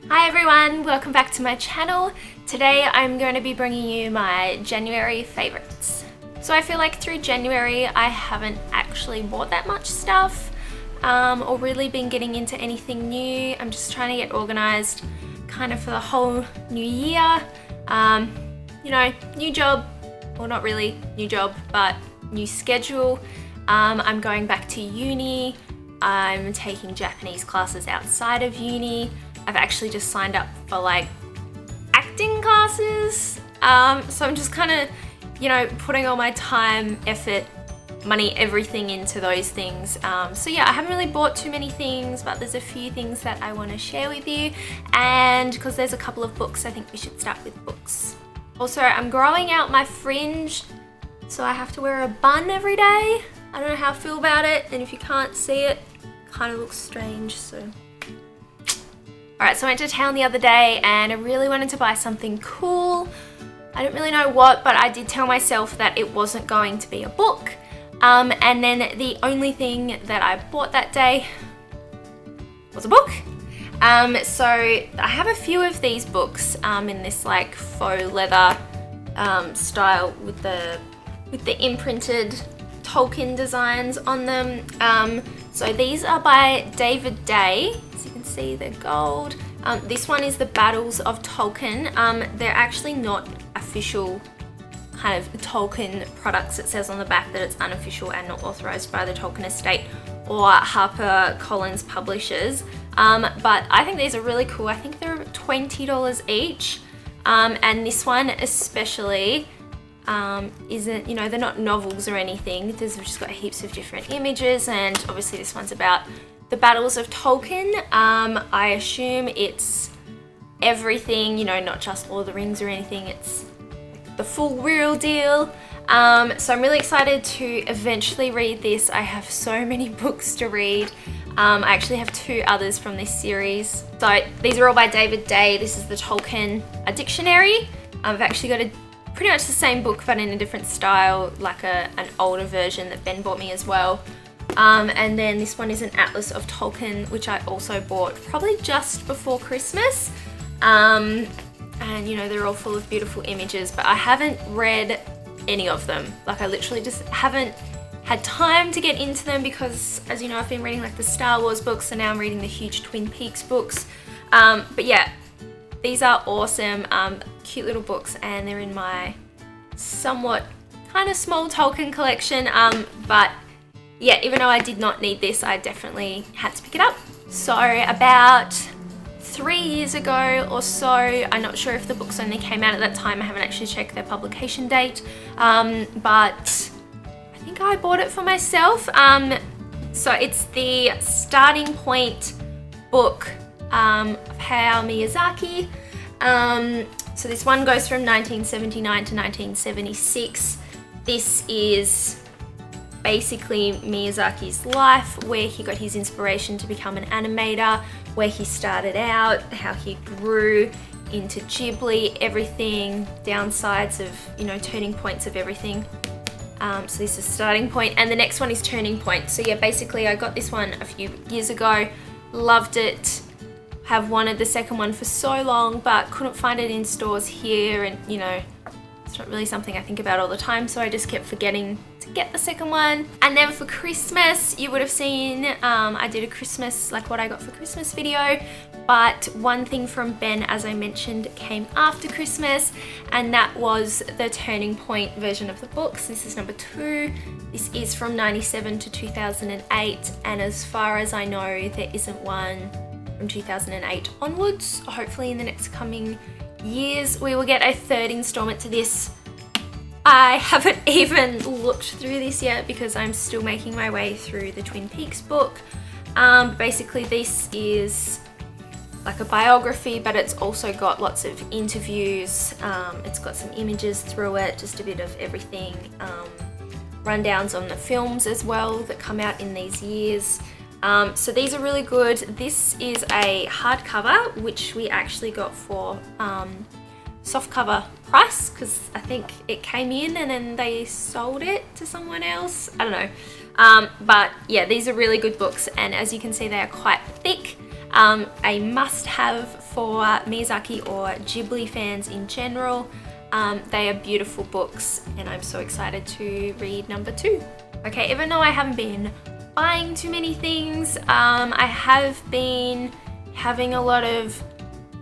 Hi everyone, welcome back to my channel. Today I'm going to be bringing you my January favorites. So I feel like through January I haven't actually bought that much stuff or really been getting into anything new. I'm just trying to get organized kind of for the whole new year. You know, new job, or not really new job, but new schedule. I'm going back to uni. I'm taking Japanese classes outside of uni. I've actually just signed up for like acting classes. So I'm just kind of, you know, putting all my time, effort, money, everything into those things. So yeah, I haven't really bought too many things, but there's a few things that I want to share with you. And because there's a couple of books, I think we should start with books. Also, I'm growing out my fringe, so I have to wear a bun every day. I don't know how I feel about it, and if you can't see it, it kind of looks strange, so. Alright, so I went to town the other day and I really wanted to buy something cool. I don't really know what, but I did tell myself that it wasn't going to be a book. And then the only thing that I bought that day was a book. So I have a few of these books in this like faux leather style with the imprinted Tolkien designs on them. So these are by David Day. As you can see, they're gold. This one is the Battles of Tolkien. They're actually not official kind of Tolkien products. It says on the back that it's unofficial and not authorized by the Tolkien estate or HarperCollins publishers. But I think these are really cool. I think they're $20 each. And this one especially isn't, you know, they're not novels or anything. They've just got heaps of different images, and obviously this one's about the Battles of Tolkien. I assume it's everything, you know, not just Lord of the Rings or anything. It's the full real deal. So I'm really excited to eventually read this. I have so many books to read. I actually have two others from this series. So these are all by David Day. This is the Tolkien Dictionary. I've actually got pretty much the same book but in a different style, like an older version that Ben bought me as well. And then this one is an Atlas of Tolkien, which I also bought probably just before Christmas. And you know, they're all full of beautiful images, but I haven't read any of them. Like I literally just haven't had time to get into them because, as you know, I've been reading like the Star Wars books, and now I'm reading the huge Twin Peaks books. But yeah, these are awesome, cute little books, and they're in my somewhat kind of small Tolkien collection. But yeah, even though I did not need this, I definitely had to pick it up. So about 3 years ago or so, I'm not sure if the books only came out at that time. I haven't actually checked their publication date, but I think I bought it for myself. So it's the Starting Point book of Hayao Miyazaki. So this one goes from 1979 to 1976. This is basically Miyazaki's life, where he got his inspiration to become an animator, where he started out, how he grew into Ghibli, everything, downsides of, you know, turning points of everything. So this is Starting Point, and the next one is Turning Point. So yeah, basically I got this one a few years ago, loved it, have wanted the second one for so long, but couldn't find it in stores here, and you know, it's not really something I think about all the time, so I just kept forgetting to get the second one. And then for Christmas, you would have seen I did a Christmas, like what I got for Christmas video, but one thing from Ben, as I mentioned, came after Christmas, and that was the Turning Point version of the books. This is number 2. This is from 97 to 2008, and as far as I know, there isn't one from 2008 onwards. Hopefully in the next coming years we will get a third installment to this. I haven't even looked through this yet because I'm still making my way through the Twin Peaks book. Basically this is like a biography, but it's also got lots of interviews. It's got some images through it, just a bit of everything. Rundowns on the films as well that come out in these years. So these are really good. This is a hardcover, which we actually got for softcover price, because I think it came in and then they sold it to someone else. I don't know. But yeah, these are really good books, and as you can see, they are quite thick. a must-have for Miyazaki or Ghibli fans in general. They are beautiful books and I'm so excited to read number 2. Okay, even though I haven't been buying too many things, I have been having a lot of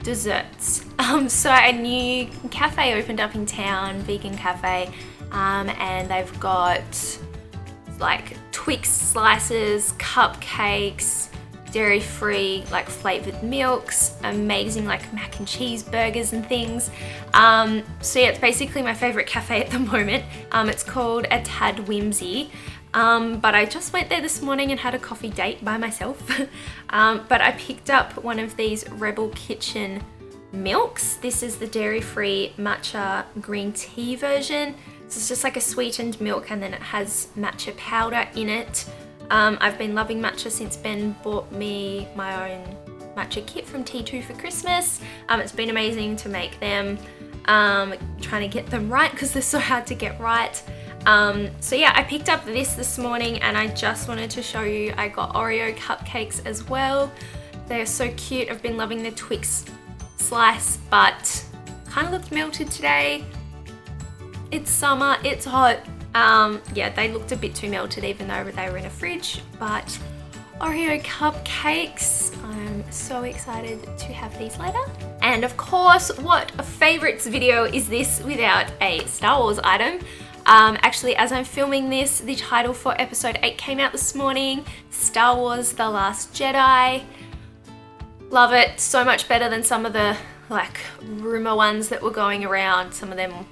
desserts. So a new cafe opened up in town, vegan cafe, and they've got like Twix slices, cupcakes, dairy-free like flavored milks, amazing like mac and cheese burgers and things. So yeah, it's basically my favorite cafe at the moment. It's called A Tad Whimsy. But I just went there this morning and had a coffee date by myself. But I picked up one of these Rebel Kitchen milks. This is the dairy-free matcha green tea version. So it's just like a sweetened milk and then it has matcha powder in it. I've been loving matcha since Ben bought me my own matcha kit from T2 for Christmas. It's been amazing to make them. Trying to get them right because they're so hard to get right. So yeah, I picked up this morning and I just wanted to show you I got Oreo cupcakes as well. They're so cute. I've been loving the Twix slice, but kind of looked melted today. It's summer, it's hot. Yeah, they looked a bit too melted even though they were in a fridge, but Oreo cupcakes, I'm so excited to have these later. And of course, what a favorites video is this without a Star Wars item? Actually, as I'm filming this, the title for episode 8 came out this morning, Star Wars The Last Jedi. Love it, so much better than some of the like rumor ones that were going around. Some of them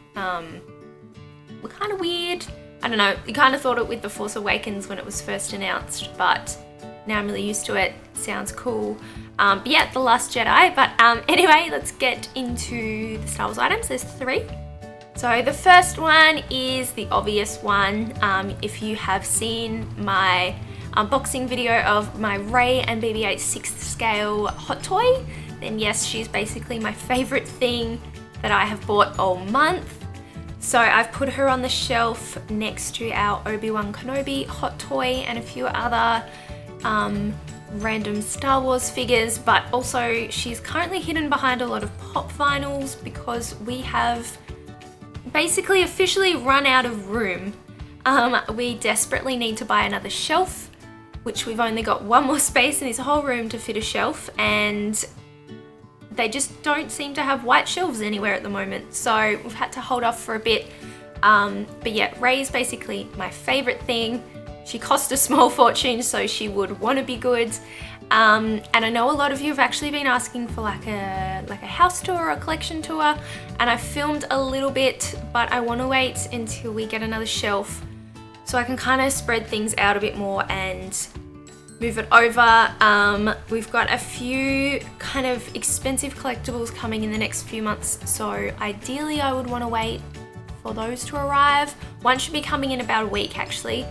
were kind of weird. I don't know, you kind of thought it with The Force Awakens when it was first announced, but now I'm really used to it. Sounds cool. But yeah, The Last Jedi. But anyway, let's get into the Star Wars items. There's 3. So the first one is the obvious one. If you have seen my unboxing video of my Rey and BB-8 6th scale hot toy, then yes, she's basically my favorite thing that I have bought all month. So I've put her on the shelf next to our Obi-Wan Kenobi hot toy and a few other random Star Wars figures, but also she's currently hidden behind a lot of pop vinyls because we have basically officially run out of room. We desperately need to buy another shelf, which we've only got one more space in this whole room to fit a shelf, and they just don't seem to have white shelves anywhere at the moment, so we've had to hold off for a bit. But yeah, Rey's basically my favorite thing. She cost a small fortune, so she would want to be good. And I know a lot of you have actually been asking for like a house tour or a collection tour, and I filmed a little bit, but I want to wait until we get another shelf so I can kind of spread things out a bit more and move it over. We've got a few kind of expensive collectibles coming in the next few months, so ideally I would want to wait for those to arrive. One should be coming in about a week actually.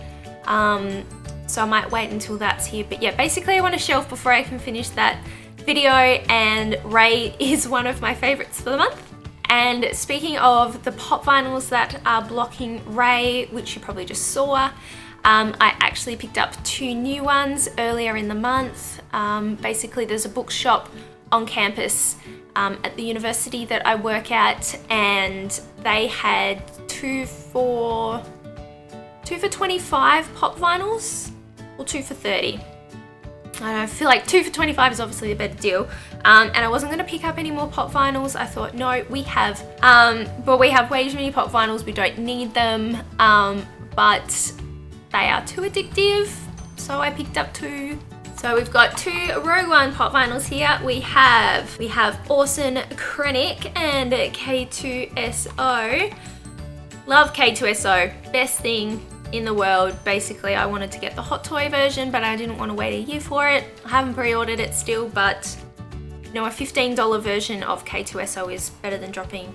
So I might wait until that's here. But yeah, basically I want a shelf before I can finish that video, and Rey is one of my favorites for the month. And speaking of the pop vinyls that are blocking Rey, which you probably just saw, I actually picked up 2 new ones earlier in the month. Basically there's a bookshop on campus at the university that I work at, and they had 2 for 25 pop vinyls, or 2 for 30. I feel like 2 for 25 is obviously a better deal. And I wasn't going to pick up any more pop vinyls. I thought, no, we have way too many pop vinyls. We don't need them, but they are too addictive. So I picked up 2. So we've got 2 Rogue One pop vinyls here. We have Orson Krennic and K2SO. Love K2SO, best thing in the world. Basically, I wanted to get the hot toy version, but I didn't want to wait a year for it. I haven't pre-ordered it still, but you know, a $15 version of K2SO is better than dropping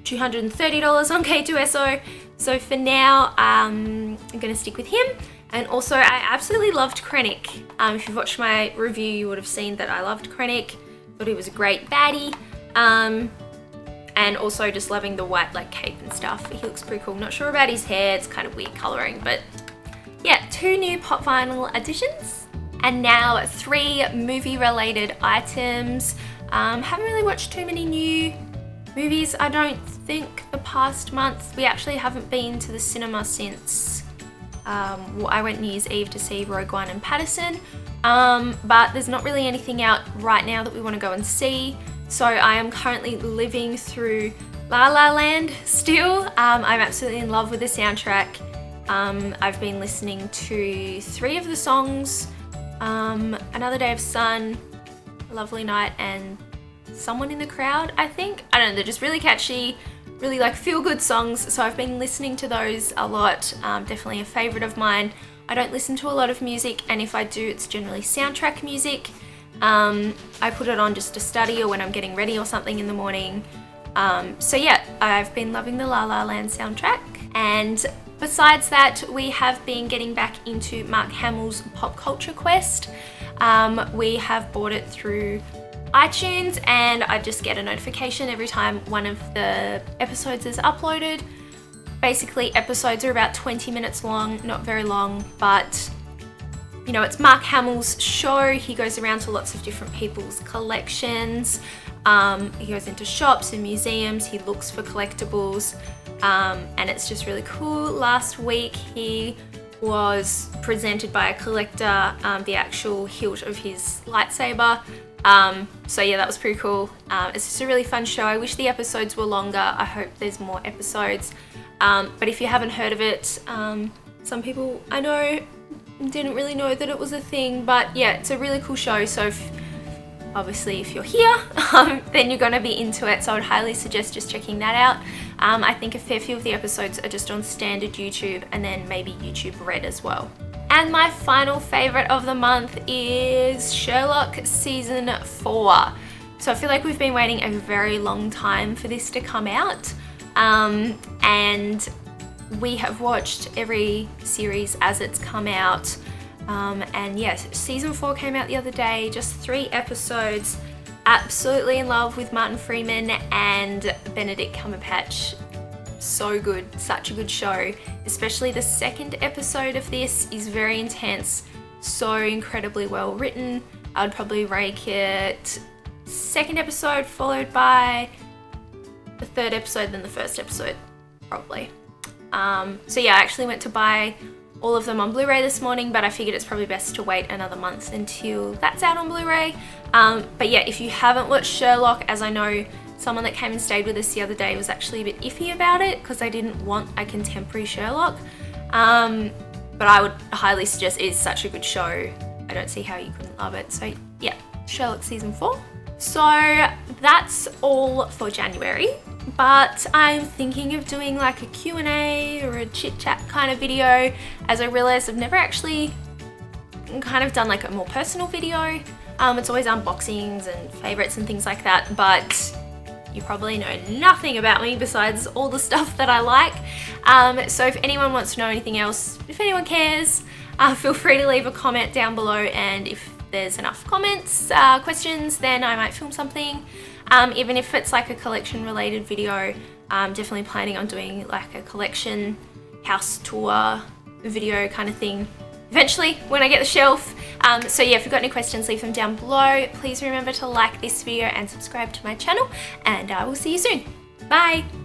$230 on K2SO. So for now, I'm gonna stick with him. And also, I absolutely loved Krennic. If you've watched my review, you would have seen that I loved Krennic. Thought he was a great baddie. And also just loving the white like cape and stuff. He looks pretty cool. Not sure about his hair, it's kind of weird coloring, but yeah, 2 new pop vinyl additions. And now 3 movie related items. Haven't really watched too many new movies, I don't think, the past month. We actually haven't been to the cinema since I went New Year's Eve to see Rogue One and Patterson. But there's not really anything out right now that we want to go and see. So I am currently living through La La Land still. I'm absolutely in love with the soundtrack. I've been listening to 3 of the songs, Another Day of Sun, A Lovely Night, and Someone in the Crowd, I think. I don't know, they're just really catchy, really like feel-good songs, so I've been listening to those a lot. Definitely a favourite of mine. I don't listen to a lot of music, and if I do, it's generally soundtrack music. I put it on just to study or when I'm getting ready or something in the morning. So yeah, I've been loving the La La Land soundtrack. And besides that, we have been getting back into Mark Hamill's Pop Culture Quest. We have bought it through iTunes, and I just get a notification every time one of the episodes is uploaded. Basically, episodes are about 20 minutes long, not very long, but you know, it's Mark Hamill's show. He goes around to lots of different people's collections. He goes into shops and museums, he looks for collectibles, and it's just really cool. Last week he was presented by a collector the actual hilt of his lightsaber. So yeah, that was pretty cool. It's just a really fun show. I wish the episodes were longer. I hope there's more episodes. But if you haven't heard of it, some people I know didn't really know that it was a thing, but yeah, it's a really cool show. So obviously if you're here, then you're gonna be into it. So I would highly suggest just checking that out. I think a fair few of the episodes are just on standard YouTube and then maybe YouTube Red as well. And my final favorite of the month is Sherlock season 4. So I feel like we've been waiting a very long time for this to come out. And we have watched every series as it's come out. And yes, season 4 came out the other day, just 3 episodes. Absolutely in love with Martin Freeman and Benedict Cumberbatch. So good, such a good show. Especially the second episode of this is very intense, so incredibly well written. I would probably rank it second episode followed by the third episode, then the first episode, probably. So yeah, I actually went to buy all of them on Blu-ray this morning, but I figured it's probably best to wait another month until that's out on Blu-ray. But yeah, if you haven't watched Sherlock, as I know someone that came and stayed with us the other day was actually a bit iffy about it because they didn't want a contemporary Sherlock. But I would highly suggest it is such a good show. I don't see how you couldn't love it. So yeah, Sherlock season 4. So that's all for January, but I'm thinking of doing like a Q&A or a chit chat kind of video, as I realized I've never actually kind of done like a more personal video. It's always unboxings and favorites and things like that, but you probably know nothing about me besides all the stuff that I like. So if anyone wants to know anything else, if anyone cares, feel free to leave a comment down below, and if there's enough comments, questions, then I might film something. Even if it's like a collection related video, I'm definitely planning on doing like a collection house tour video kind of thing eventually when I get the shelf. So yeah, if you've got any questions, leave them down below. Please remember to like this video and subscribe to my channel, and I will see you soon. Bye!